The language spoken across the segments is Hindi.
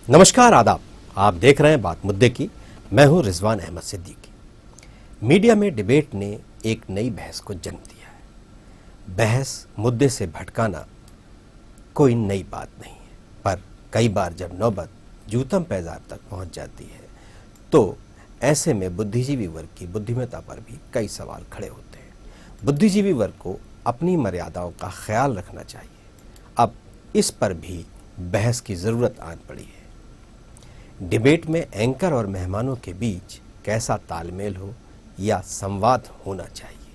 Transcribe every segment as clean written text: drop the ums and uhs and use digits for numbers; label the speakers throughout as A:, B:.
A: नमस्कार, आदाब। आप देख रहे हैं बात मुद्दे की। मैं हूं रिजवान अहमद सिद्दीकी। मीडिया में डिबेट ने एक नई बहस को जन्म दिया है। बहस मुद्दे से भटकाना कोई नई बात नहीं है, पर कई बार जब नौबत जूतम पैजार तक पहुंच जाती है तो ऐसे में बुद्धिजीवी वर्ग की बुद्धिमत्ता पर भी कई सवाल खड़े होते हैं। बुद्धिजीवी वर्ग को अपनी मर्यादाओं का ख्याल रखना चाहिए। अब इस पर भी बहस की जरूरत आन पड़ी है। डिबेट में एंकर और मेहमानों के बीच कैसा तालमेल हो या संवाद होना चाहिए।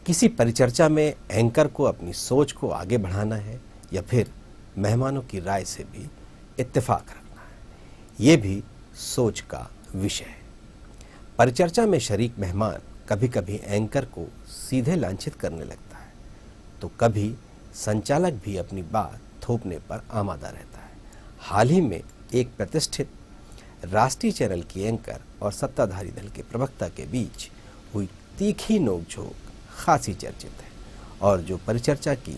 A: किसी परिचर्चा में एंकर को अपनी सोच को आगे बढ़ाना है या फिर मेहमानों की राय से भी इत्तेफाक रखना है, ये भी सोच का विषय है। परिचर्चा में शरीक मेहमान कभी कभी एंकर को सीधे लांछित करने लगता है तो कभी संचालक भी अपनी बात थोपने पर आमादा रहता है। हाल ही में एक प्रतिष्ठित राष्ट्रीय चैनल की एंकर और सत्ताधारी दल के प्रवक्ता के बीच हुई तीखी नोकझोंक खासी चर्चित है और जो परिचर्चा की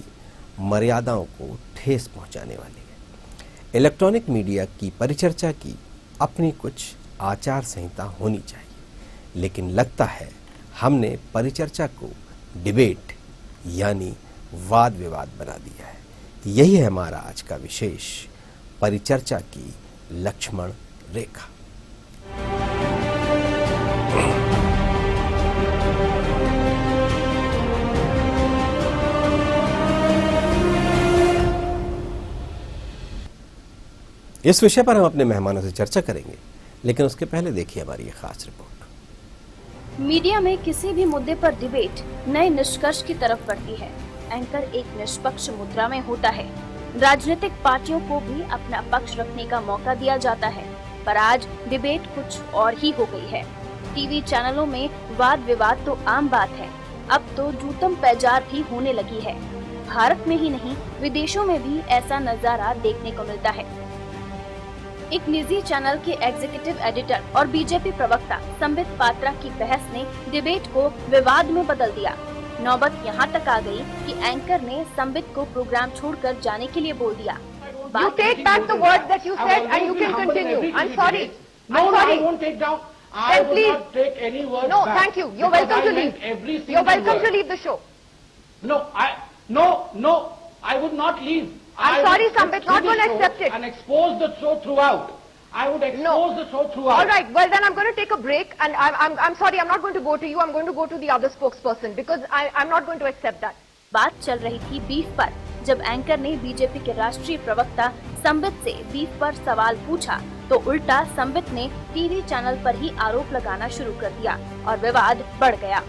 A: मर्यादाओं को ठेस पहुंचाने वाली है। इलेक्ट्रॉनिक मीडिया की परिचर्चा की अपनी कुछ आचार संहिता होनी चाहिए, लेकिन लगता है हमने परिचर्चा को डिबेट यानी वाद विवाद बना दिया है। यही है हमारा आज का विशेष, परिचर्चा की लक्ष्मण रेखा। इस विषय पर हम अपने मेहमानों से चर्चा करेंगे, लेकिन उसके पहले देखिए हमारी ये खास रिपोर्ट।
B: मीडिया में किसी भी मुद्दे पर डिबेट नए निष्कर्ष की तरफ बढ़ती है। एंकर एक निष्पक्ष मुद्रा में होता है। राजनीतिक पार्टियों को भी अपना पक्ष रखने का मौका दिया जाता है, पर आज डिबेट कुछ और ही हो गई है। टीवी चैनलों में वाद विवाद तो आम बात है, अब तो जूतम पैजार भी होने लगी है। भारत में ही नहीं, विदेशों में भी ऐसा नजारा देखने को मिलता है। एक निजी चैनल के एग्जीक्यूटिव एडिटर और बीजेपी प्रवक्ता संबित पात्रा की बहस ने डिबेट को विवाद में बदल दिया। नौबत यहाँ तक आ गई कि एंकर ने संबित को प्रोग्राम छोड़कर जाने के लिए बोल दिया।
C: You take back the words that you said and you can continue. I'm sorry.
D: No,
C: I'm sorry.
D: I won't take down. I
C: Then
D: will
C: please.
D: not take any words
C: No,
D: back.
C: thank you. You're
D: because
C: welcome
D: I
C: to
D: meant
C: leave.
D: every single
C: You're welcome
D: word.
C: to leave the show.
D: No, I would not leave.
C: I'm
D: I
C: sorry,
D: would
C: Sambit,
D: sit
C: not
D: through
C: gonna
D: the show
C: accept it.
D: And expose the show throughout. I would expose the show throughout.
C: All right. Well, then I'm going to take a break, and I'm sorry. I'm not going to go to you. I'm going to go to the other spokesperson because I'm not going to accept that.
B: बात चल रही थी बीफ पर, जब एंकर ने बीजेपी के राष्ट्रीय प्रवक्ता संबित से बीफ पर सवाल पूछा तो उल्टा संबित ने टीवी चैनल पर ही आरोप लगाना शुरू कर दिया और विवाद बढ़ गया।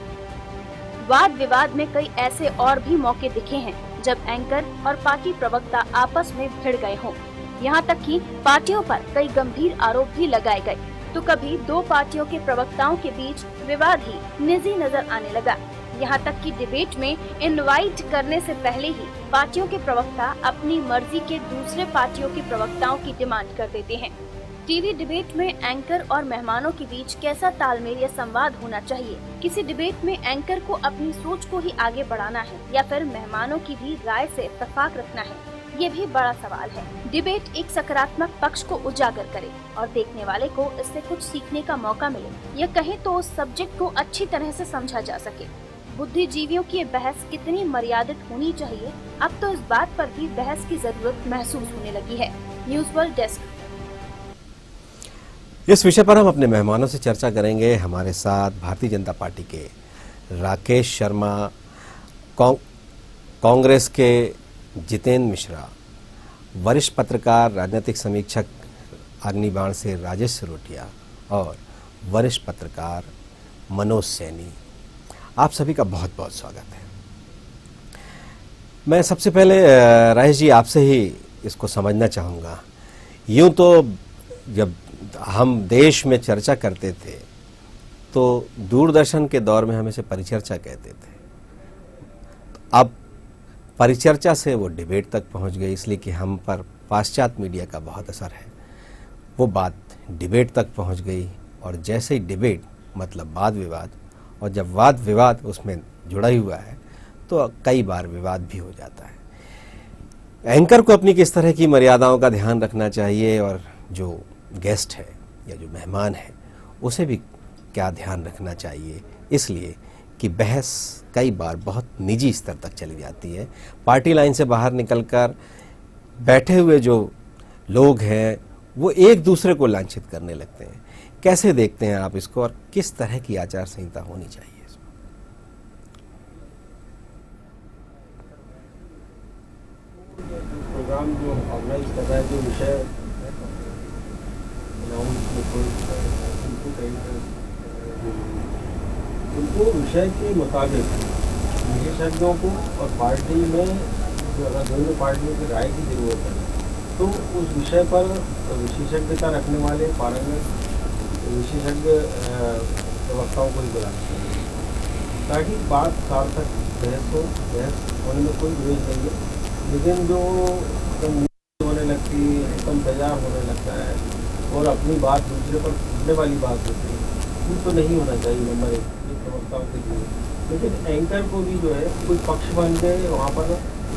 B: वाद विवाद में कई ऐसे और भी मौके दिखे हैं जब एंकर और पार्टी प्रवक्ता आपस में भिड़ गए हों। यहाँ तक कि पार्टियों पर कई गंभीर आरोप भी लगाए गए, तो कभी दो पार्टियों के प्रवक्ताओं के बीच विवाद ही निजी नजर आने लगा। यहाँ तक कि डिबेट में इनवाइट करने से पहले ही पार्टियों के प्रवक्ता अपनी मर्जी के दूसरे पार्टियों के प्रवक्ताओं की डिमांड कर देते हैं। टीवी डिबेट में एंकर और मेहमानों के बीच कैसा तालमेल या संवाद होना चाहिए? किसी डिबेट में एंकर को अपनी सोच को ही आगे बढ़ाना है या फिर मेहमानों की भी राय से इत्तेफाक रखना है? ये भी बड़ा सवाल है। डिबेट एक सकारात्मक पक्ष को उजागर करे और देखने वाले को इससे कुछ सीखने का मौका मिले, या कहें तो उस सब्जेक्ट को अच्छी तरह से समझा जा सके। बुद्धिजीवियों की ये बहस कितनी मर्यादित होनी चाहिए, अब तो इस बात पर भी बहस की जरूरत महसूस होने लगी है। News world desk.
A: इस विषय पर हम अपने मेहमानों से चर्चा करेंगे। हमारे साथ भारतीय जनता पार्टी के राकेश शर्मा, कांग्रेस के जितेंद्र मिश्रा, वरिष्ठ पत्रकार राजनीतिक समीक्षक अग्निबाण से राजेश सिरोटिया और वरिष्ठ पत्रकार मनोज सैनी। आप सभी का बहुत बहुत स्वागत है। मैं सबसे पहले राजेश जी आपसे ही इसको समझना चाहूँगा। यूँ तो जब हम देश में चर्चा करते थे तो दूरदर्शन के दौर में हम इसे परिचर्चा कहते थे। अब परिचर्चा से वो डिबेट तक पहुंच गई, इसलिए कि हम पर पाश्चात्य मीडिया का बहुत असर है। वो बात डिबेट तक पहुंच गई और जैसे ही डिबेट मतलब वाद विवाद, और जब वाद विवाद उसमें जुड़ा ही हुआ है तो कई बार विवाद भी हो जाता है। एंकर को अपनी किस तरह की मर्यादाओं का ध्यान रखना चाहिए और जो गेस्ट है या जो मेहमान है उसे भी क्या ध्यान रखना चाहिए, इसलिए कि बहस कई बार बहुत निजी स्तर तक चली जाती है। पार्टी लाइन से बाहर निकलकर बैठे हुए जो लोग हैं वो एक दूसरे को लांछित करने लगते हैं। कैसे देखते हैं आप इसको और किस तरह की आचार संहिता होनी चाहिए?
E: प्रोग्राम जो ऑर्गेनाइज कर रहा है, जो विषय उनको विषय के मुताबिक विशेषज्ञों को और पार्टी में जो अगर दोनों पार्टियों की राय की जरूरत है तो उस विषय पर विशेषज्ञता रखने वाले पारंगत विशेषज्ञ प्रवक्ताओं को ही बुलाना चाहिए ताकि बात सार्थक बहस हो। बहस होने में कोई विरोध नहीं है, लेकिन जो होने लगती है, एकदम तैयार होने लगता है और अपनी बात दूसरे पर पूछने वाली बात होती है, वो तो नहीं होना चाहिए नंबर एक प्रवक्ताओं के लिए। लेकिन एंकर को भी जो है कोई पक्ष बन के वहाँ पर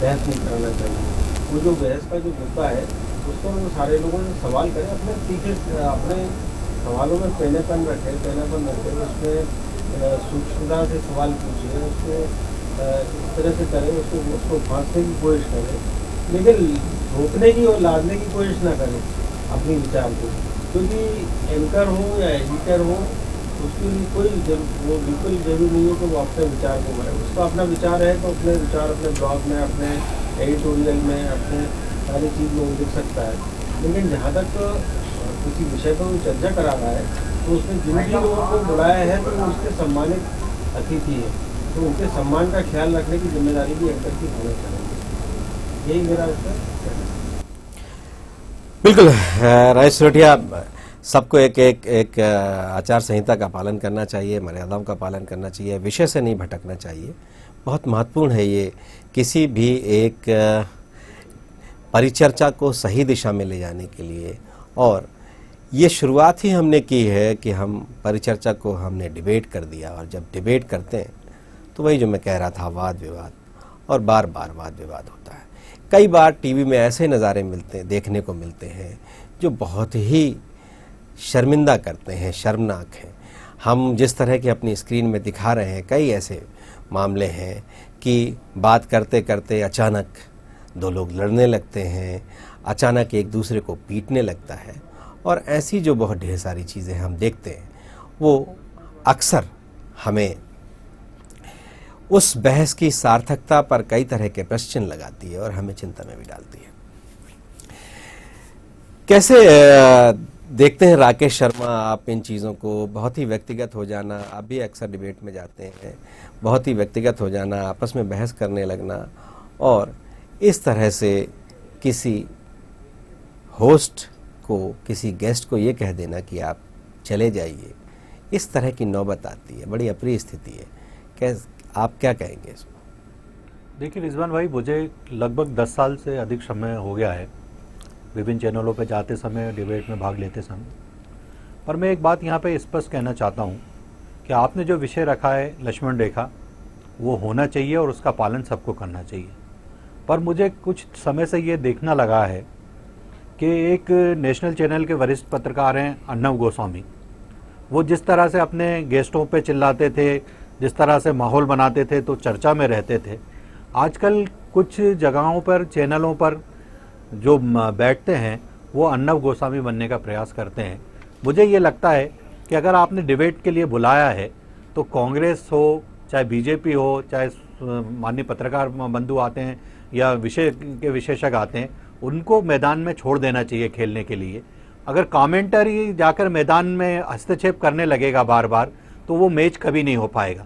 E: बहस नहीं करना चाहिए। वो जो बहस का जो मुद्दा है उस पर वो सारे लोगों से सवाल करें, अपने तीखे अपने सवालों में पहलेपन रखें, उसमें सूक्ष्मता से सवाल पूछिए, उसमें इस तरह से करें, उसको फांसने की कोशिश करें, लेकिन रोकने की और लादने की कोशिश ना करें अपनी विचार को। क्योंकि एंकर हो या एडिटर हो उसके लिए कोई वो बिल्कुल जरूरी नहीं है कि वो अपने विचार को करें। उसका अपना विचार है तो अपने विचार अपने ब्लॉग में, अपने एडिटोरियल में, अपने सारी चीज़ में वो लिख सकता है। लेकिन जहाँ तक किसी विषय पर वो चर्चा करा रहा है तो उसने जिन भी लोगों को बुलाया है तो वो उसके सम्मानित अतिथि है, तो उनके सम्मान का ख्याल रखने की जिम्मेदारी भी एंकर की होनी चाहिए। यही मेरा उत्तर।
A: बिल्कुल राजेश सिसोदिया, सबको एक आचार संहिता का पालन करना चाहिए, मर्यादाओं का पालन करना चाहिए, विषय से नहीं भटकना चाहिए। बहुत महत्वपूर्ण है ये, किसी भी एक परिचर्चा को सही दिशा में ले जाने के लिए। और ये शुरुआत ही हमने की है कि हम परिचर्चा को हमने डिबेट कर दिया, और जब डिबेट करते हैं तो वही जो मैं कह रहा था, वाद विवाद, और बार बार वाद विवाद होता है। कई बार टीवी में ऐसे नज़ारे देखने को मिलते हैं जो बहुत ही शर्मिंदा करते हैं, शर्मनाक हैं। हम जिस तरह के अपनी स्क्रीन में दिखा रहे हैं, कई ऐसे मामले हैं कि बात करते करते अचानक दो लोग लड़ने लगते हैं, अचानक एक दूसरे को पीटने लगता है, और ऐसी जो बहुत ढेर सारी चीज़ें हम देखते हैं वो अक्सर हमें उस बहस की सार्थकता पर कई तरह के प्रश्न लगाती है और हमें चिंता में भी डालती है। कैसे देखते हैं राकेश शर्मा आप इन चीज़ों को? बहुत ही व्यक्तिगत हो जाना, आप भी अक्सर डिबेट में जाते हैं, बहुत ही व्यक्तिगत हो जाना, आपस में बहस करने लगना, और इस तरह से किसी होस्ट को, किसी गेस्ट को ये कह देना कि आप चले जाइए, इस तरह की नौबत आती है, बड़ी अप्रिय स्थिति है। आप क्या कहेंगे इसको?
F: देखिए रिजवान भाई, मुझे लगभग 10 साल से अधिक समय हो गया है विभिन्न चैनलों पर जाते समय, डिबेट में भाग लेते समय। पर मैं एक बात यहाँ पे स्पष्ट कहना चाहता हूँ कि आपने जो विषय रखा है लक्ष्मण रेखा, वो होना चाहिए और उसका पालन सबको करना चाहिए। पर मुझे कुछ समय से ये देखना लगा है कि एक नेशनल चैनल के वरिष्ठ पत्रकार हैं अर्नब गोस्वामी, वो जिस तरह से अपने गेस्टों पे चिल्लाते थे, जिस तरह से माहौल बनाते थे, तो चर्चा में रहते थे। आजकल कुछ जगहों पर, चैनलों पर जो बैठते हैं वो अर्नब गोस्वामी बनने का प्रयास करते हैं। मुझे ये लगता है कि अगर आपने डिबेट के लिए बुलाया है तो कांग्रेस हो, चाहे बीजेपी हो, चाहे माननीय पत्रकार बंधु आते हैं या विषय के विशेषज्ञ आते हैं, उनको मैदान में छोड़ देना चाहिए खेलने के लिए। अगर कमेंटरी जाकर मैदान में हस्तक्षेप करने लगेगा बार बार तो वो मैच कभी नहीं हो पाएगा।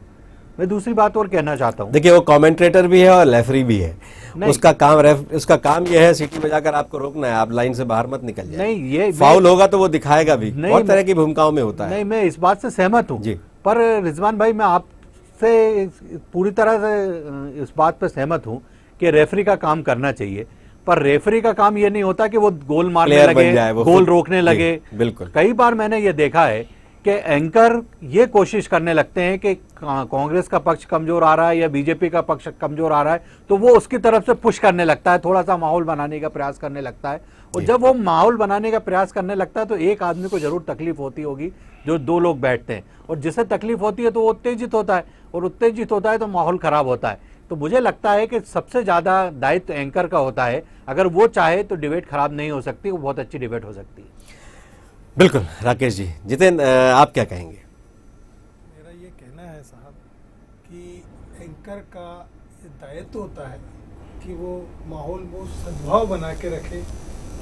F: मैं दूसरी बात और कहना चाहता हूँ,
A: देखिए वो कमेंटेटर भी है और रेफरी भी है, उसका काम यह है सीटी बजाकर आपको रोकना है, आप लाइन से बाहर मत निकल जाए।
F: नहीं, ये
A: फाउल होगा तो वो दिखाएगा भी, बहुत तरह की भूमिकाओं में होता है।
F: नहीं, मैं इस बात से सहमत हूँ, पर रिजवान भाई मैं आपसे पूरी तरह से इस बात पर सहमत हूँ कि रेफरी का काम करना चाहिए, पर रेफरी का काम ये नहीं होता कि वो गोल मारने लगे, गोल रोकने लगे।
A: बिल्कुल,
F: कई बार मैंने ये देखा है कि एंकर ये कोशिश करने लगते हैं कि कांग्रेस का पक्ष कमजोर आ रहा है या बीजेपी का पक्ष कमजोर आ रहा है, तो वो उसकी तरफ से पुश करने लगता है, थोड़ा सा माहौल बनाने का प्रयास करने लगता है। और जब वो माहौल बनाने का प्रयास करने लगता है तो एक आदमी को जरूर तकलीफ होती होगी, जो दो लोग बैठते हैं, और जिसे तकलीफ होती है तो वो उत्तेजित होता है, और उत्तेजित होता है तो माहौल खराब होता है। तो मुझे लगता है कि सबसे ज्यादा दायित्व एंकर का होता है। अगर वो चाहे तो डिबेट खराब नहीं हो सकती, वो बहुत अच्छी डिबेट हो सकती है।
A: बिल्कुल राकेश जी। जितेंद्र, आप क्या कहेंगे?
G: मेरा ये कहना है साहब कि एंकर का ये दायित्व होता है कि वो माहौल वो सद्भाव बना के रखे।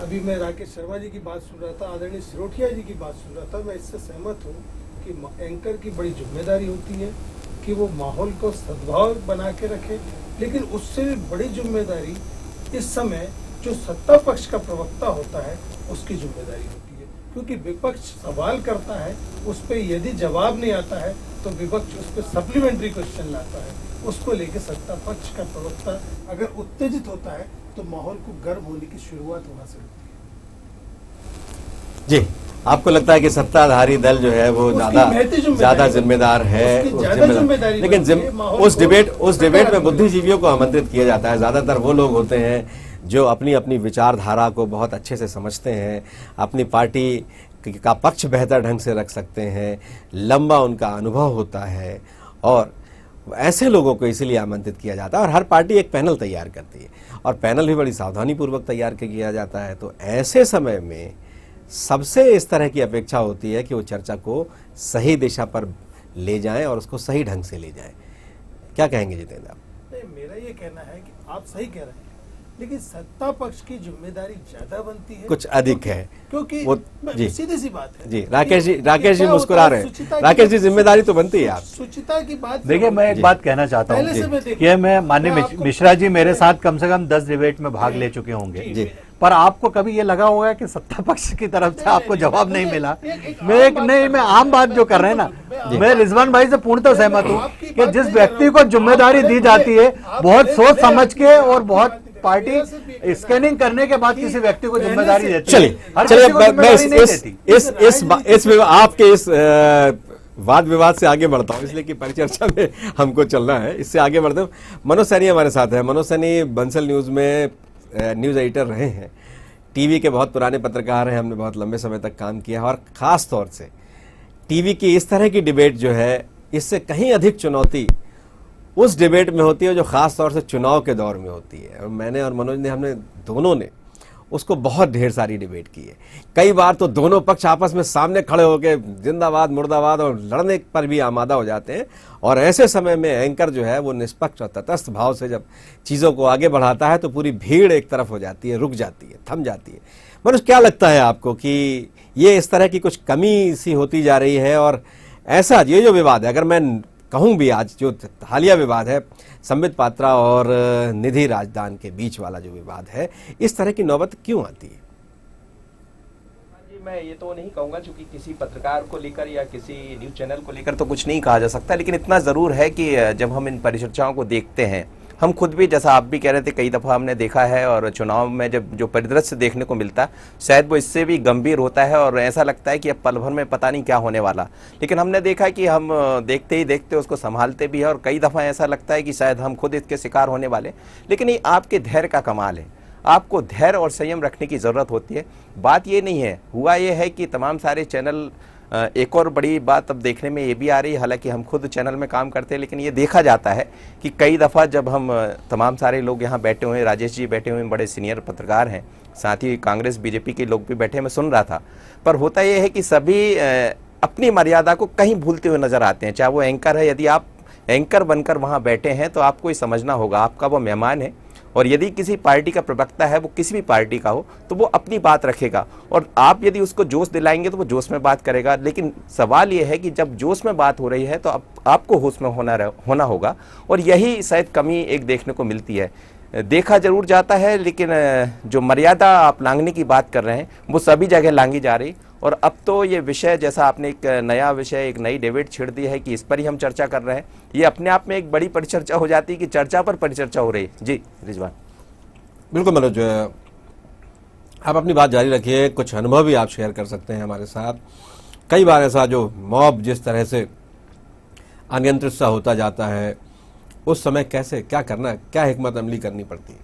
G: अभी मैं राकेश शर्मा जी की बात सुन रहा था, आदरणीय सिरोठिया जी की बात सुन रहा था, मैं इससे सहमत हूँ कि एंकर की बड़ी जिम्मेदारी होती है कि वो माहौल को सद्भाव बना के रखे। लेकिन उससे भी बड़ी जिम्मेदारी इस समय जो सत्ता पक्ष का प्रवक्ता होता है उसकी जिम्मेदारी होती है, क्योंकि विपक्ष सवाल करता है, उस पर यदि जवाब नहीं आता है तो विपक्ष उस पर सप्लीमेंट्री क्वेश्चन लाता है, उसको लेके सत्ता पक्ष का प्रवक्ता अगर उत्तेजित होता है तो माहौल को गर्म होने की शुरुआत वहां से होती है।
A: जी, आपको लगता है कि सत्ताधारी दल जो है वो ज्यादा जिम्मेदार है, लेकिन उस डिबेट में बुद्धिजीवियों को आमंत्रित किया जाता है। ज्यादातर वो लोग होते हैं जो अपनी अपनी विचारधारा को बहुत अच्छे से समझते हैं, अपनी पार्टी का पक्ष बेहतर ढंग से रख सकते हैं, लंबा उनका अनुभव होता है, और ऐसे लोगों को इसीलिए आमंत्रित किया जाता है। और हर पार्टी एक पैनल तैयार करती है, और पैनल भी बड़ी सावधानी पूर्वक तैयार किया जाता है। तो ऐसे समय में सबसे इस तरह की अपेक्षा होती है कि वो चर्चा को सही दिशा पर ले जाएं और उसको सही ढंग से ले जाएं। क्या कहेंगे जितेंद्र आप?
G: नहीं, मेरा ये कहना है कि आप सही कह रहे हैं, लेकिन सत्ता पक्ष की जिम्मेदारी ज्यादा बनती है,
A: कुछ अधिक है,
G: क्योंकि
A: वो जी
G: सीधी सी बात है।
A: जी राकेश जी मुस्कुरा रहे हैं। राकेश जी, जिम्मेदारी तो बनती है आप।
G: सुचिता की बात
F: देखिए, मैं एक बात कहना चाहता हूँ कि मैं माननीय मिश्रा जी मेरे साथ कम से कम 10 डिबेट में भाग ले चुके होंगे, पर आपको कभी ये लगा होगा कि सत्ता पक्ष की तरफ से आपको जवाब नहीं मिला? मैं आम बात जो कर रहे हैं ना, मैं रिजवान भाई से पूर्णतः सहमत हूँ कि जिस व्यक्ति को जिम्मेदारी दी जाती है बहुत सोच समझ के और बहुत पार्टी स्कैनिंग करने के बाद किसी व्यक्ति को जिम्मेदारी देती है।
A: चलिए मैं आपके इस वाद विवाद से आगे बढ़ता हूँ, इसलिए कि परिचर्चा में हमको चलना है। इससे आगे बढ़ते हैं, मनोज सैनी हमारे साथ है। मनोज सैनी बंसल न्यूज में न्यूज एडिटर रहे हैं, टीवी के बहुत पुराने पत्रकार हैं, हमने बहुत लंबे समय तक काम किया है, और खास तौर से टीवी की इस तरह की डिबेट जो है, इससे कहीं अधिक चुनौती उस डिबेट में होती है जो खास तौर से चुनाव के दौर में होती है। और मैंने और मनोज ने, हमने दोनों ने उसको बहुत ढेर सारी डिबेट की है। कई बार तो दोनों पक्ष आपस में सामने खड़े होकर जिंदाबाद मुर्दाबाद और लड़ने पर भी आमादा हो जाते हैं। और ऐसे समय में एंकर जो है वो निष्पक्ष और तटस्थ भाव से जब चीज़ों को आगे बढ़ाता है तो पूरी भीड़ एक तरफ हो जाती है, रुक जाती है, थम जाती है। मनोज, क्या लगता है आपको कि ये इस तरह की कुछ कमी सी होती जा रही है? और ऐसा ये जो विवाद है, अगर मैं कहूँ भी, आज जो हालिया विवाद है संबित पात्रा और निधि राजदान के बीच वाला जो विवाद है, इस तरह की नौबत क्यों आती है?
H: जी, मैं ये तो नहीं कहूँगा, चूंकि किसी पत्रकार को लेकर या किसी न्यूज़ चैनल को लेकर तो कुछ नहीं कहा जा सकता, लेकिन इतना ज़रूर है कि जब हम इन परिचर्चाओं को देखते हैं, हम खुद भी, जैसा आप भी कह रहे थे, कई दफ़ा हमने देखा है, और चुनाव में जब जो परिदृश्य देखने को मिलता है शायद वो इससे भी गंभीर होता है, और ऐसा लगता है कि अब पल भर में पता नहीं क्या होने वाला। लेकिन हमने देखा कि हम देखते ही देखते उसको संभालते भी है, और कई दफ़ा ऐसा लगता है कि शायद हम खुद इसके शिकार होने वाले। लेकिन ये आपके धैर्य का कमाल है, आपको धैर्य और संयम रखने की ज़रूरत होती है। बात ये नहीं है, हुआ ये है कि तमाम सारे चैनल, एक और बड़ी बात अब देखने में ये भी आ रही है, हालांकि हम खुद चैनल में काम करते हैं, लेकिन ये देखा जाता है कि कई दफ़ा जब हम तमाम सारे लोग यहाँ बैठे हुए हैं, राजेश जी बैठे हुए हैं, बड़े सीनियर पत्रकार हैं, साथ ही कांग्रेस बीजेपी के लोग भी बैठे, मैं सुन रहा था, पर होता ये है कि सभी अपनी मर्यादा को कहीं भूलते हुए नज़र आते हैं। चाहे वो एंकर है, यदि आप एंकर बनकर वहाँ बैठे हैं तो आपको ये समझना होगा, आपका वो मेहमान है, और यदि किसी पार्टी का प्रवक्ता है, वो किसी भी पार्टी का हो, तो वो अपनी बात रखेगा, और आप यदि उसको जोश दिलाएंगे तो वो जोश में बात करेगा। लेकिन सवाल ये है कि जब जोश में बात हो रही है तो आपको होश में होना होगा, और यही शायद कमी एक देखने को मिलती है। देखा जरूर जाता है, लेकिन जो मर्यादा आप लांघने की बात कर रहे हैं वो सभी जगह लांघी जा रही। और अब तो ये विषय, जैसा आपने एक नया विषय, एक नई डिबेट छेड़ दी है कि इस पर ही हम चर्चा कर रहे हैं, ये अपने आप में एक बड़ी परिचर्चा हो जाती है कि चर्चा पर परिचर्चा हो रही है। जी रिजवान।
A: बिल्कुल मनोज, आप अपनी बात जारी रखिए, कुछ अनुभव भी आप शेयर कर सकते हैं हमारे साथ। कई बार ऐसा जो मॉब जिस तरह से अनियंत्रित सा होता जाता है, उस समय कैसे क्या करना, क्या हिकमत अमली करनी पड़ती है?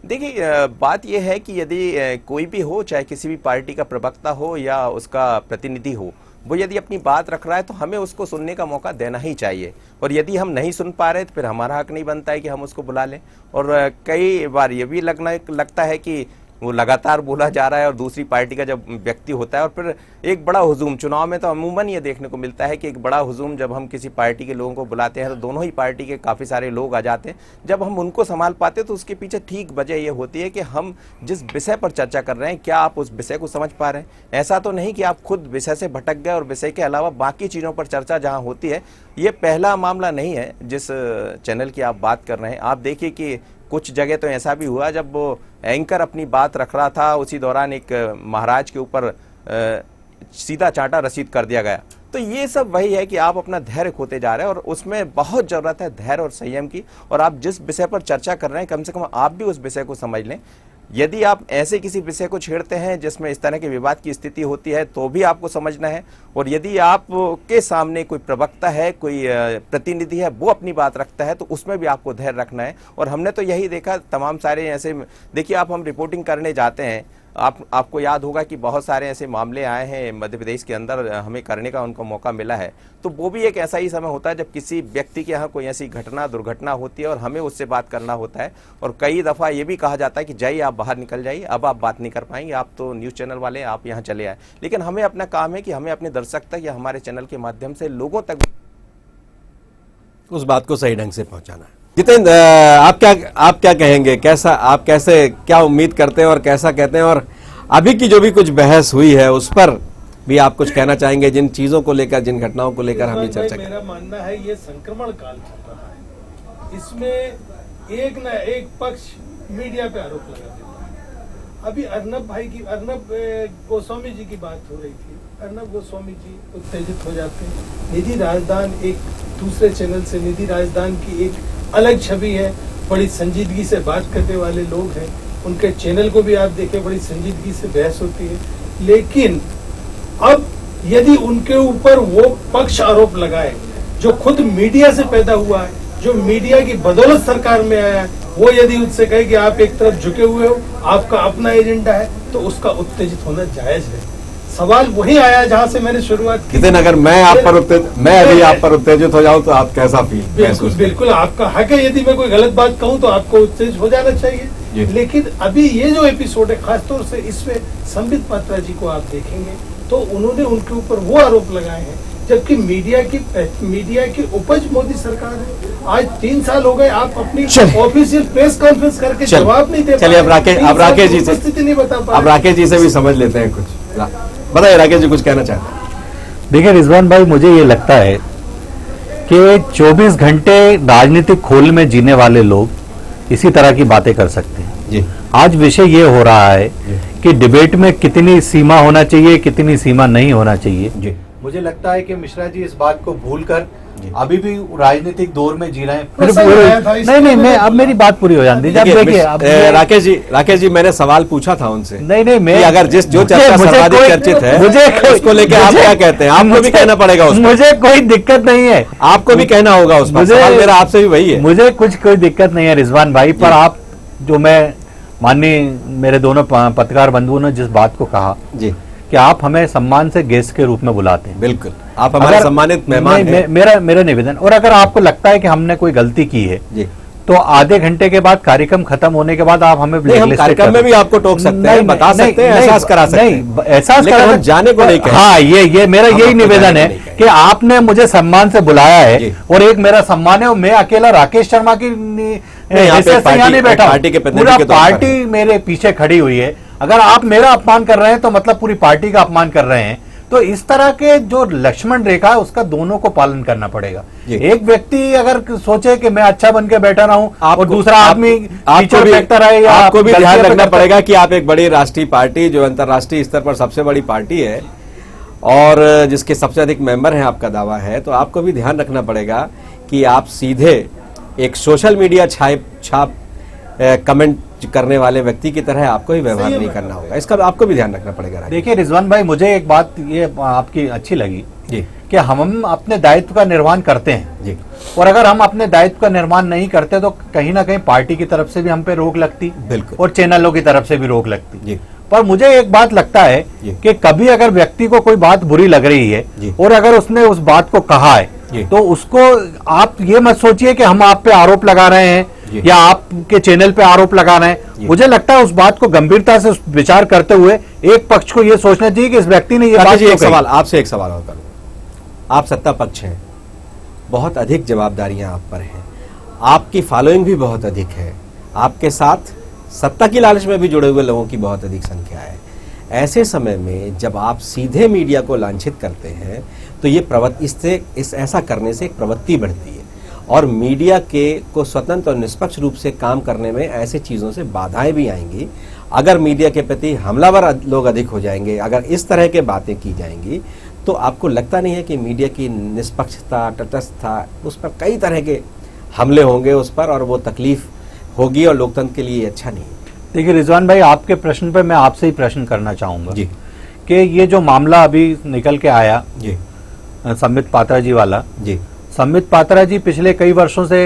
H: देखिए, बात यह है कि यदि कोई भी हो, चाहे किसी भी पार्टी का प्रवक्ता हो या उसका प्रतिनिधि हो, वो यदि अपनी बात रख रहा है तो हमें उसको सुनने का मौका देना ही चाहिए। और यदि हम नहीं सुन पा रहे तो फिर हमारा हक नहीं बनता है कि हम उसको बुला लें। और कई बार ये भी लगता है कि वो लगातार बोला जा रहा है और दूसरी पार्टी का जब व्यक्ति होता है, और फिर एक बड़ा हुजूम, चुनाव में तो अमूमन ये देखने को मिलता है कि एक बड़ा हुजूम जब हम किसी पार्टी के लोगों को बुलाते हैं तो दोनों ही पार्टी के काफ़ी सारे लोग आ जाते हैं। जब हम उनको संभाल पाते तो उसके पीछे ठीक वजह ये होती है कि हम जिस विषय पर चर्चा कर रहे हैं, क्या आप उस विषय को समझ पा रहे हैं। ऐसा तो नहीं कि आप खुद विषय से भटक गए और विषय के अलावा बाकी चीज़ों पर चर्चा जहाँ होती है। ये पहला मामला नहीं है जिस चैनल की आप बात कर रहे हैं। आप देखिए कि कुछ जगह तो ऐसा भी हुआ जब वो एंकर अपनी बात रख रहा था, उसी दौरान एक महाराज के ऊपर सीधा चांटा रसीद कर दिया गया। तो ये सब वही है कि आप अपना धैर्य खोते जा रहे हैं और उसमें बहुत ज़रूरत है धैर्य और संयम की। और आप जिस विषय पर चर्चा कर रहे हैं, कम से कम आप भी उस विषय को समझ लें। यदि आप ऐसे किसी विषय को छेड़ते हैं जिसमें इस तरह के विवाद की स्थिति होती है तो भी आपको समझना है। और यदि आपके सामने कोई प्रवक्ता है, कोई प्रतिनिधि है, वो अपनी बात रखता है तो उसमें भी आपको धैर्य रखना है। और हमने तो यही देखा, तमाम सारे ऐसे, देखिए आप हम रिपोर्टिंग करने जाते हैं, आपको याद होगा कि बहुत सारे ऐसे मामले आए हैं मध्य प्रदेश के अंदर, हमें करने का उनको मौका मिला है। तो वो भी एक ऐसा ही समय होता है जब किसी व्यक्ति के यहाँ कोई ऐसी दुर्घटना होती है और हमें उससे बात करना होता है। और कई दफ़ा ये भी कहा जाता है कि जाइए, आप बाहर निकल जाइए, अब आप बात नहीं कर पाएंगे, आप तो न्यूज़ चैनल वाले, आप यहाँ चले आए। लेकिन हमें अपना काम है कि हमें अपने दर्शक तक या हमारे चैनल के माध्यम से लोगों तक
A: उस बात को सही ढंग से पहुंचाना है। जितेंद्र, आप क्या कहेंगे, कैसा, आप कैसे, क्या उम्मीद करते हैं और कैसा कहते हैं, और अभी की जो भी कुछ बहस हुई है उस पर भी आप कुछ कहना चाहेंगे, जिन चीजों को लेकर, जिन घटनाओं को लेकर हम ये चर्चा करें?
G: मेरा मानना है ये संक्रमण काल चल रहा है, इसमें एक न एक पक्ष मीडिया पे आरोप लगा देता है। अभी अर्नब गोस्वामी जी की बात हो रही थी। अर्नब गोस्वामी जी उत्तेजित हो जाते हैं। निधि राजदान, एक दूसरे चैनल से निधि राजदान की एक अलग छवि है, बड़ी संजीदगी से बात करने वाले लोग हैं। उनके चैनल को भी आप देखें, बड़ी संजीदगी से बहस होती है। लेकिन अब यदि उनके ऊपर वो पक्ष आरोप लगाए जो खुद मीडिया से पैदा हुआ है, जो मीडिया की बदौलत सरकार में आया है, वो यदि उससे कहे कि आप एक तरफ झुके हुए हो, आपका अपना एजेंडा है, तो उसका उत्तेजित होना जायज है। सवाल वही आया जहां से मैंने शुरुआत की।
A: कितने अगर मैं अभी आप पर उत्तेजित हो जाऊं तो आप कैसा फील?
G: बिल्कुल आपका हक है, यदि मैं कोई गलत बात कहूं तो आपको उत्तेजित हो जाना चाहिए। लेकिन अभी ये जो एपिसोड है, खासतौर से इसमें संबित पात्रा जी को आप देखेंगे तो उन्होंने उनके ऊपर वो आरोप लगाए हैं, जबकि मीडिया की उपज मोदी सरकार है। आज 3 साल हो गए, आप अपनी ऑफिशियल प्रेस कॉन्फ्रेंस करके जवाब नहीं दे पाए।
A: चलिए अब राकेश जी से
G: स्थिति नहीं बता पा,
A: अब राकेश जी से भी समझ लेते हैं कुछ। बताइए राकेश जी, कुछ कहना चाहते हैं?
F: देखिए रिजवान भाई, मुझे ये लगता है कि 24 घंटे राजनीतिक खोल में जीने वाले लोग इसी तरह की बातें कर सकते हैं
A: जी।
F: आज विषय ये हो रहा है कि डिबेट में कितनी सीमा होना चाहिए, कितनी सीमा नहीं होना चाहिए जी। मुझे लगता है कि मिश्रा जी इस बात को भूलकर अभी भी राजनीतिक दौर में जी रहे हैं। नहीं, मैं अब मेरी बात पूरी हो जाती है। देखिए
A: राकेश जी, मैंने सवाल पूछा था उनसे।
F: नहीं, मैं
A: अगर जो चर्चा सर्वाधिक चर्चित है मुझे उसको लेकर आप क्या कहते हैं? आपको भी कहना पड़ेगा उसको।
F: मुझे कोई दिक्कत नहीं है,
A: आपको भी कहना होगा उस पर। सवाल मेरा आपसे भी वही है।
F: मुझे कोई दिक्कत नहीं है रिजवान भाई, पर आप जो मैं माननीय मेरे दोनों पत्रकार बंधुओं ने जिस बात को कहा जी कि आप हमें सम्मान से गेस्ट के रूप में बुलाते हैं,
A: बिल्कुल आप हमारे सम्मानित मेहमान हैं।
F: मेरा निवेदन, और अगर आपको लगता है कि हमने कोई गलती की है जी, तो आधे घंटे के बाद, कार्यक्रम खत्म होने के बाद आप हमें
A: कार्यक्रम में भी आपको टोक सकते हैं, बता सकते हैं, एहसास करा सकते हैं।
F: एहसास करा
A: जाने को नहीं।
F: हाँ, ये मेरा यही निवेदन है कि आपने मुझे सम्मान से बुलाया है और एक मेरा सम्मान है, और मैं अकेला राकेश शर्मा की यहाँ नहीं बैठा, पूरा पार्टी मेरे पीछे खड़ी हुई है। अगर आप मेरा अपमान कर रहे हैं तो मतलब पूरी पार्टी का अपमान कर रहे हैं। तो इस तरह के जो लक्ष्मण रेखा है उसका दोनों को पालन करना पड़ेगा। एक व्यक्ति अगर सोचे कि मैं अच्छा बन के बैठा रहा हूं और दूसरा आदमी टीचर फेंकता रहे, या
A: आपको भी ध्यान रखना पड़ेगा कि आप एक बड़ी राष्ट्रीय पार्टी, जो अंतर्राष्ट्रीय स्तर पर सबसे बड़ी पार्टी है और जिसके सबसे अधिक मेंबर हैं, आपका दावा है, तो आपको भी ध्यान रखना पड़ेगा कि आप सीधे एक सोशल मीडिया छाप कमेंट करने वाले व्यक्ति की तरह आपको ही व्यवहार नहीं करना होगा। इसका आपको भी ध्यान रखना पड़ेगा।
F: देखिए रिजवान भाई, मुझे एक बात ये आपकी अच्छी लगी
A: जी
F: कि हम अपने दायित्व का निर्वहन करते हैं
A: जी,
F: और अगर हम अपने दायित्व का निर्वहन नहीं करते तो कहीं ना कहीं पार्टी की तरफ से भी हम पे रोक लगती,
A: बिल्कुल,
F: और चैनलों की तरफ से भी रोक लगती
A: जी।
F: पर मुझे एक बात लगता है कि कभी अगर व्यक्ति को कोई बात बुरी लग रही है और अगर उसने उस बात को कहा है तो उसको आप ये मत सोचिए कि हम आप पे आरोप लगा रहे हैं या आपके चैनल पे आरोप लगा रहे हैं। मुझे लगता है उस बात को गंभीरता से विचार करते हुए एक पक्ष को यह सोचना चाहिए कि इस व्यक्ति ने ये बात
A: एक सवाल आपसे, एक सवाल और करूं। आप सत्ता पक्ष हैं, बहुत अधिक जवाबदारियां आप पर हैं, आपकी फॉलोइंग भी बहुत अधिक है, आपके साथ सत्ता की लालच में भी जुड़े हुए लोगों की बहुत अधिक संख्या है। ऐसे समय में जब आप सीधे मीडिया को लांछित करते हैं तो ये ऐसा करने से एक प्रवृत्ति बढ़ती है और मीडिया को स्वतंत्र और निष्पक्ष रूप से काम करने में ऐसे चीज़ों से बाधाएं भी आएंगी। अगर मीडिया के प्रति हमलावर लोग अधिक हो जाएंगे, अगर इस तरह के बातें की जाएंगी, तो आपको लगता नहीं है कि मीडिया की निष्पक्षता, तटस्थता, उस पर कई तरह के हमले होंगे उस पर, और वो तकलीफ होगी और लोकतंत्र के लिए अच्छा नहीं।
F: देखिए रिजवान भाई, आपके प्रश्न पे मैं आपसे ही प्रश्न करना चाहूंगा
A: जी
F: कि ये जो मामला अभी निकल के आया
A: जी
F: संबित पात्रा जी वाला,
A: जी
F: संबित पात्रा जी पिछले कई वर्षों से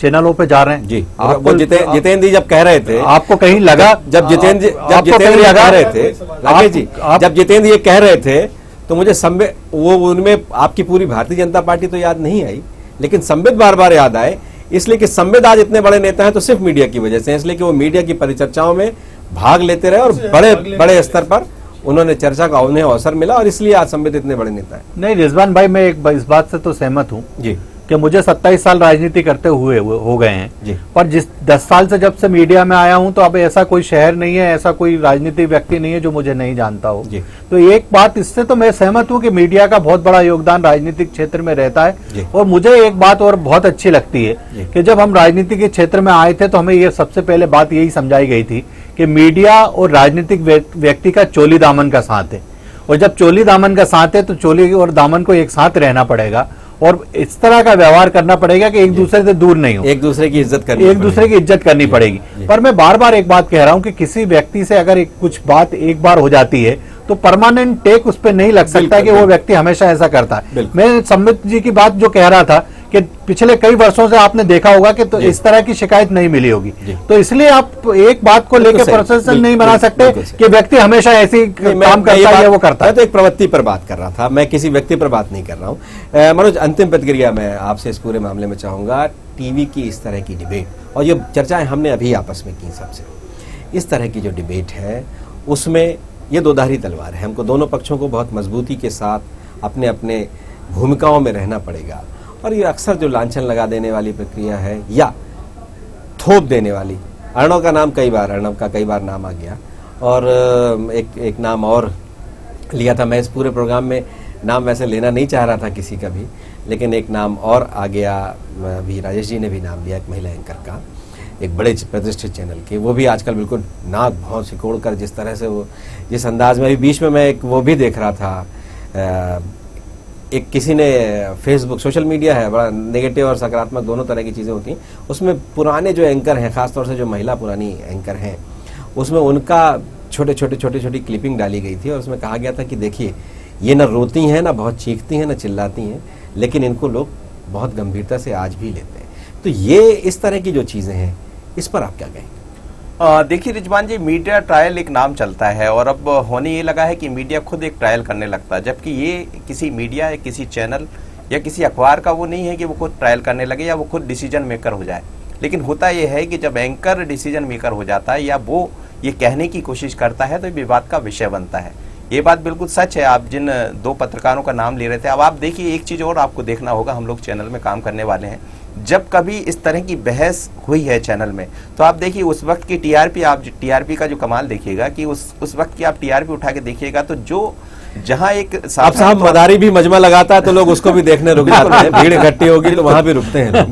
F: चैनलों पे जा रहे हैं
A: जी। आपको जितेंद्र जी जब कह रहे थे,
F: आपको कहीं लगा
A: जब जितेंद्र जी कह रहे थे, राकेश जी जब जितेंद्र ये कह रहे थे तो मुझे संबित, वो उनमें आपकी पूरी भारतीय जनता पार्टी तो याद नहीं आई, लेकिन संबित बार बार याद आए, इसलिए कि संबित आज इतने बड़े नेता हैं तो सिर्फ मीडिया की वजह से, इसलिए कि वो मीडिया की परिचर्चाओं में भाग लेते रहे और बड़े बड़े स्तर पर उन्होंने चर्चा का उन्हें अवसर मिला, और इसलिए आज संबित इतने बड़े नेता हैं।
F: नहीं रिजवान भाई, मैं इस बात से तो सहमत हूँ
A: जी
F: कि मुझे 27 साल राजनीति करते हुए हो गए हैं
A: जी,
F: पर जिस 10 साल से जब से मीडिया में आया हूं तो अब ऐसा कोई शहर नहीं है, ऐसा कोई राजनीतिक व्यक्ति नहीं है जो मुझे नहीं जानता हो
A: जी।
F: तो एक बात इससे तो मैं सहमत हूं कि मीडिया का बहुत बड़ा योगदान राजनीतिक क्षेत्र में रहता है। और मुझे एक बात और बहुत अच्छी लगती है कि जब हम राजनीति के क्षेत्र में आए थे तो हमें ये सबसे पहले बात यही समझाई गई थी कि मीडिया और राजनीतिक व्यक्ति का चोली दामन का साथ है, और जब चोली दामन का साथ है तो चोली और दामन को एक साथ रहना पड़ेगा और इस तरह का व्यवहार करना पड़ेगा कि एक दूसरे से दूर नहीं हो,
A: एक दूसरे की इज्जत
F: करनी पड़ेगी। पर मैं बार बार एक बात कह रहा हूं कि किसी व्यक्ति से अगर कुछ बात एक बार हो जाती है तो परमानेंट टेक उस पर नहीं लग सकता कि वो व्यक्ति हमेशा ऐसा करता है। मैं संबित जी की बात जो कह रहा था कि पिछले कई वर्षों से आपने देखा होगा कि तो इस तरह की शिकायत नहीं मिली होगी, तो इसलिए आप एक बात को लेकर प्रोसेशन नहीं बना सकते कि व्यक्ति हमेशा ऐसी काम करता है वो करता है।
A: मैं तो एक प्रवृत्ति पर बात कर रहा था, मैं किसी व्यक्ति पर बात नहीं कर रहा हूँ। मनोज, अंतिम प्रतिक्रिया मैं आपसे इस पूरे मामले में चाहूंगा। टीवी की इस तरह की डिबेट और ये चर्चाएं हमने अभी आपस में की, सबसे इस तरह की जो डिबेट है उसमें ये दोधारी तलवार है। हमको दोनों पक्षों को बहुत मजबूती के साथ अपने अपने भूमिकाओं में रहना पड़ेगा, और ये अक्सर जो लांछन लगा देने वाली प्रक्रिया है या थोप देने वाली, अर्णव का नाम अर्णव का कई बार नाम आ गया, और एक नाम और लिया था। मैं इस पूरे प्रोग्राम में नाम वैसे लेना नहीं चाह रहा था किसी का भी, लेकिन एक नाम और आ गया, अभी राजेश जी ने भी नाम लिया, एक महिला एंकर का, एक बड़े प्रतिष्ठित चैनल के, वो भी आजकल बिल्कुल नाक भाव सिकोड़ कर जिस तरह से वो जिस अंदाज में, अभी बीच में मैं एक वो भी देख रहा था, एक किसी ने फेसबुक, सोशल मीडिया है, बड़ा नेगेटिव और सकारात्मक दोनों तरह की चीज़ें होती हैं, उसमें पुराने जो एंकर हैं, खासतौर से जो महिला पुरानी एंकर हैं, उसमें उनका छोटी क्लिपिंग डाली गई थी और उसमें कहा गया था कि देखिए ये ना रोती हैं, ना बहुत चीखती हैं, ना चिल्लाती हैं, लेकिन इनको लोग बहुत गंभीरता से आज भी लेते हैं। तो ये इस तरह की जो चीज़ें हैं, इस पर आप क्या कहेंगे?
H: देखिए रिजवान जी, मीडिया ट्रायल एक नाम चलता है और अब होने ये लगा है कि मीडिया खुद एक ट्रायल करने लगता है, जबकि ये किसी मीडिया या किसी चैनल या किसी अखबार का वो नहीं है कि वो खुद ट्रायल करने लगे या वो खुद डिसीजन मेकर हो जाए। लेकिन होता ये है कि जब एंकर डिसीजन मेकर हो जाता है या वो ये कहने की कोशिश करता है तो विवाद का विषय बनता है। ये बात बिल्कुल सच है। आप जिन दो पत्रकारों का नाम ले रहे थे, अब आप देखिए एक चीज़ और आपको देखना होगा, हम लोग चैनल में काम करने वाले हैं, जब कभी इस तरह की बहस हुई है चैनल में तो आप देखिए उस वक्त की टीआरपी, आप टीआरपी का जो कमाल देखिएगा कि उस वक्त की आप टीआरपी उठा के देखिएगा तो जो जहां एक
A: साहब मदारी भी मजमा लगाता है तो लोग उसको भी देखने रुक जाते हैं, भीड़ इकट्ठी होगी तो वहां भी रुकते हैं।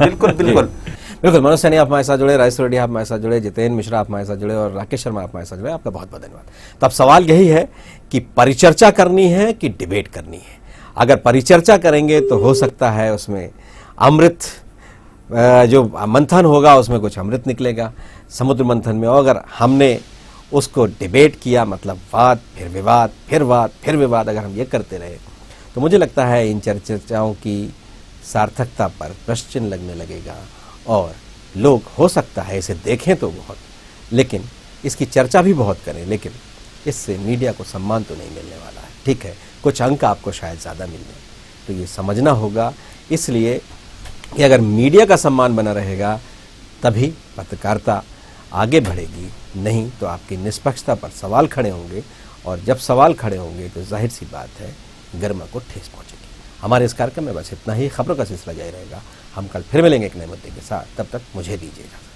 H: बिल्कुल
A: मनोज सैनी आप हमारे साथ जुड़े, राजेश रेड्डी आप हमारे साथ जुड़े, जितेंद्र मिश्रा आप हमारे साथ जुड़े और राकेश शर्मा आप हमारे साथ जुड़े, आपका बहुत बहुत धन्यवाद। तो अब सवाल यही है कि परिचर्चा करनी है कि डिबेट करनी है? अगर परिचर्चा करेंगे तो हो सकता है उसमें अमृत, जो मंथन होगा उसमें कुछ अमृत निकलेगा। समुद्र मंथन में, और अगर हमने उसको डिबेट किया, मतलब वाद फिर विवाद फिर वाद फिर विवाद, अगर हम ये करते रहे तो मुझे लगता है इन चर्चाओं की सार्थकता पर प्रश्न चिन्ह लगने लगेगा और लोग हो सकता है इसे देखें तो बहुत, लेकिन इसकी चर्चा भी बहुत करें, लेकिन इससे मीडिया को सम्मान तो नहीं मिलने वाला है। ठीक है, कुछ अंक आपको शायद ज़्यादा मिल जाए, तो ये समझना होगा इसलिए कि अगर मीडिया का सम्मान बना रहेगा तभी पत्रकारिता आगे बढ़ेगी, नहीं तो आपकी निष्पक्षता पर सवाल खड़े होंगे, और जब सवाल खड़े होंगे तो जाहिर सी बात है गरिमा को ठेस पहुंचेगी। हमारे इस कार्यक्रम में बस इतना ही। खबरों का सिलसिला जारी रहेगा। हम कल फिर मिलेंगे एक नए मुद्दे के साथ, तब तक मुझे दीजिए इजाज़त।